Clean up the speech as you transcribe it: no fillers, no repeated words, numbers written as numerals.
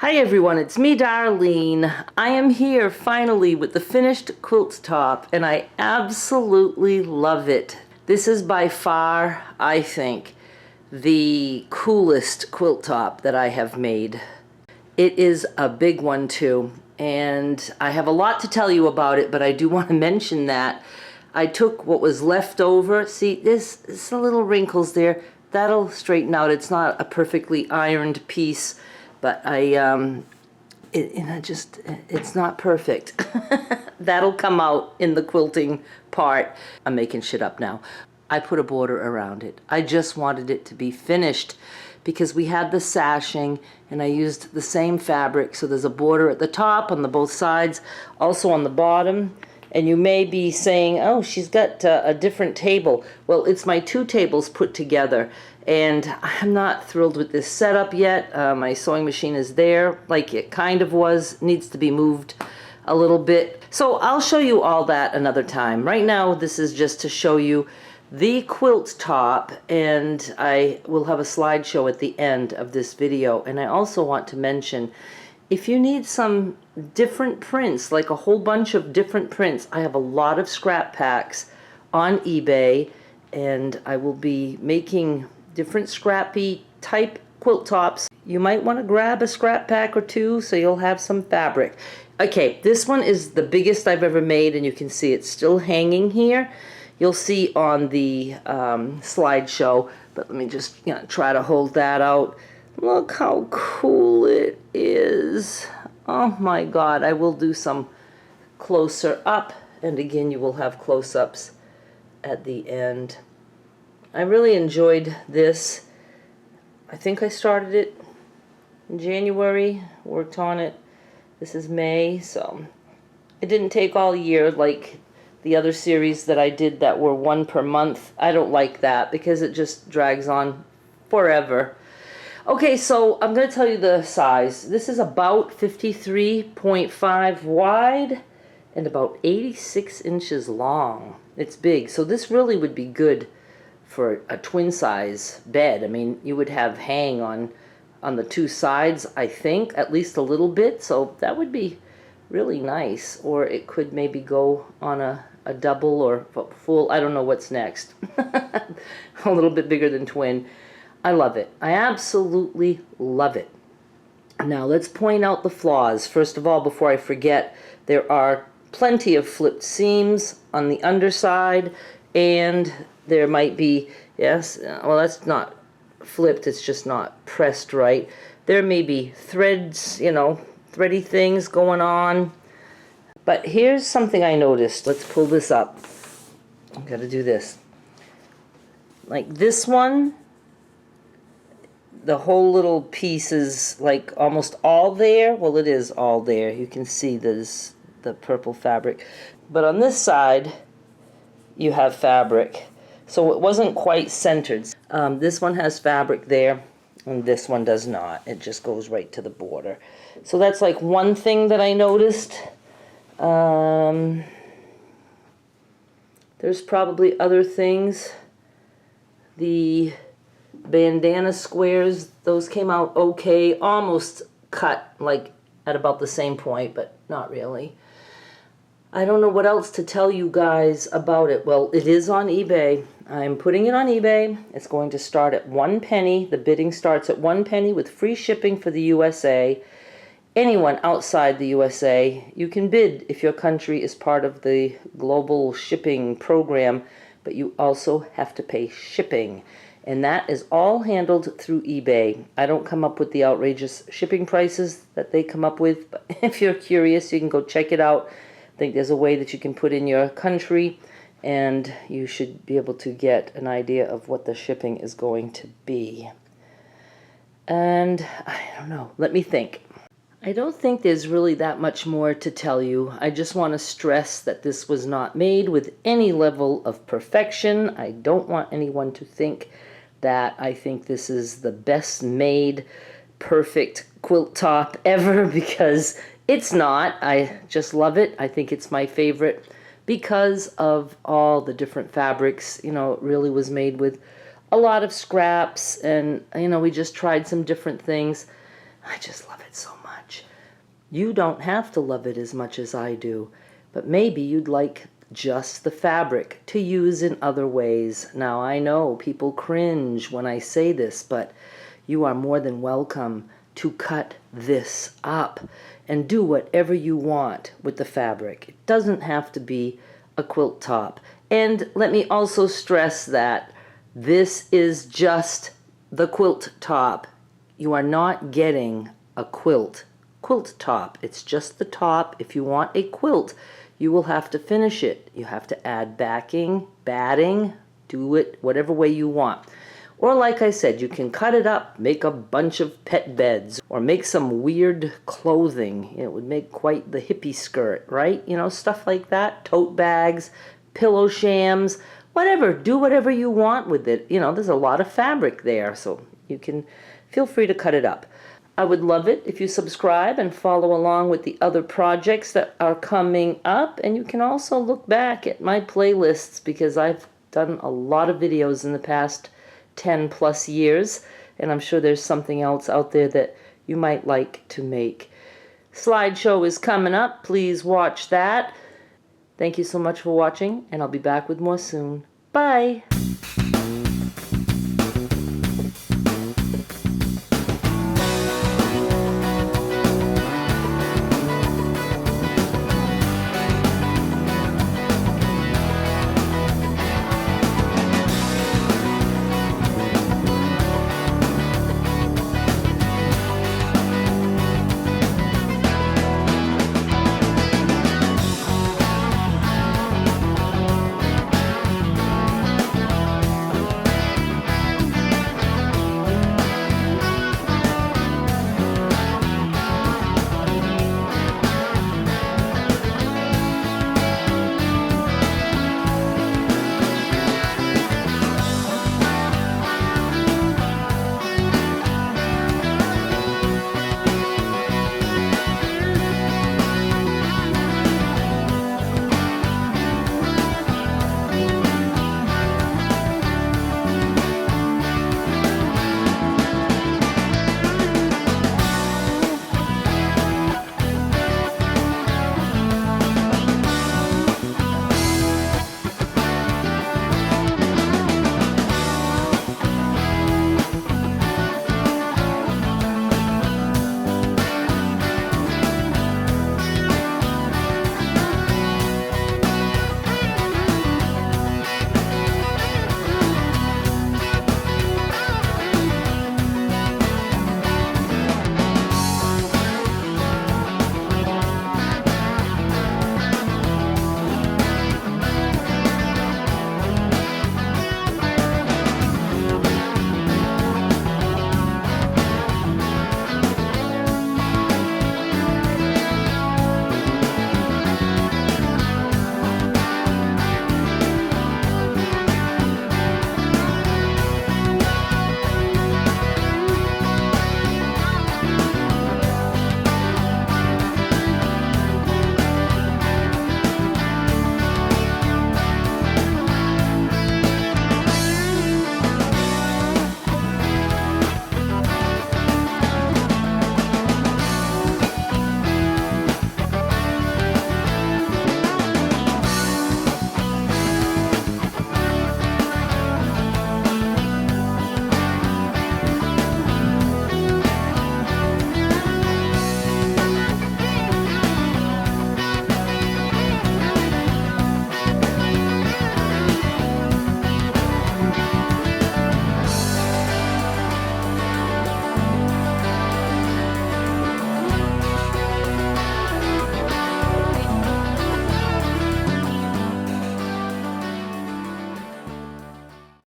Hi everyone, it's me Darlene. I am here finally with the finished quilt top and I absolutely love it. This is by far, I think, the coolest quilt top that I have made. It is a big one too, and I have a lot to tell you about it, but I do want to mention that I took what was left over. See, there's a little wrinkles there. That'll straighten out. It's not a perfectly ironed piece, but it's not perfect. That'll come out in the quilting part. I'm making shit up now. I put a border around it. I just wanted it to be finished because we had the sashing and I used the same fabric. So there's a border at the top on both sides, also on the bottom. And you may be saying, oh, she's got a different table. Well, it's my two tables put together. And I'm not thrilled with this setup yet. My sewing machine is there, like it kind of was, needs to be moved a little bit. So I'll show you all that another time. Right now, this is just to show you the quilt top, and I will have a slideshow at the end of this video. And I also want to mention, if you need some different prints, like a whole bunch of different prints, I have a lot of scrap packs on eBay, and I will be making different scrappy type quilt tops. You might want to grab a scrap pack or two so you'll have some fabric. Okay, this one is the biggest I've ever made, and you can see it's still hanging here. You'll see on the slideshow, but let me just try to hold that out. Look how cool it is. Oh my God, I will do some closer up, and again you will have close-ups at the end. I really enjoyed this. I think I started it in January, worked on it. This is May, so it didn't take all year like the other series that I did that were one per month. I don't like that because it just drags on forever. Okay, so I'm going to tell you the size. This is about 53.5 wide and about 86 inches long. It's big, so this really would be good for a twin size bed. I mean, you would have hang on the two sides, I think, at least a little bit, so that would be really nice. Or it could maybe go on a double or full. I don't know what's next. A little bit bigger than twin. I love it. I absolutely love it. Now let's point out the flaws. First of all, before I forget, there are plenty of flipped seams on the underside, and there might be, yes, well, that's not flipped, it's just not pressed right. There may be threads, thready things going on. But here's something I noticed. Let's pull this up. I've got to do this. Like this one, the whole little piece is like almost all there. Well, it is all there. You can see there's the purple fabric. But on this side, you have fabric. So it wasn't quite centered. This one has fabric there, and this one does not. It just goes right to the border. So that's like one thing that I noticed. There's probably other things. The bandana squares, those came out okay. Almost cut like at about the same point, but not really. I don't know what else to tell you guys about it. Well, it is on eBay. I'm putting it on eBay. It's going to start at 1 penny. The bidding starts at 1 penny with free shipping for the USA. Anyone outside the USA, you can bid if your country is part of the global shipping program, but you also have to pay shipping. And that is all handled through eBay. I don't come up with the outrageous shipping prices that they come up with, but if you're curious, you can go check it out. I think there's a way that you can put in your country, and you should be able to get an idea of what the shipping is going to be. And I don't know, let me think. I don't think there's really that much more to tell you. I just want to stress that this was not made with any level of perfection. I don't want anyone to think that I think this is the best made perfect quilt top ever, because it's not. I just love it. I think it's my favorite because of all the different fabrics. It really was made with a lot of scraps, and we just tried some different things. I just love it so much. You don't have to love it as much as I do, but maybe you'd like just the fabric to use in other ways. Now, I know people cringe when I say this, but you are more than welcome to cut this up and do whatever you want with the fabric. It doesn't have to be a quilt top. And let me also stress that this is just the quilt top. You are not getting a quilt top. It's just the top. If you want a quilt, you will have to finish it. You have to add backing, batting, do it whatever way you want. Or like I said, you can cut it up, make a bunch of pet beds, or make some weird clothing. It would make quite the hippie skirt, right? You know, stuff like that. Tote bags, pillow shams, whatever. Do whatever you want with it. You know, there's a lot of fabric there, so you can feel free to cut it up. I would love it if you subscribe and follow along with the other projects that are coming up. And you can also look back at my playlists, because I've done a lot of videos in the past 10 plus years, and I'm sure there's something else out there that you might like to make. Slideshow is coming up. Please watch that. Thank you so much for watching, and I'll be back with more soon. Bye!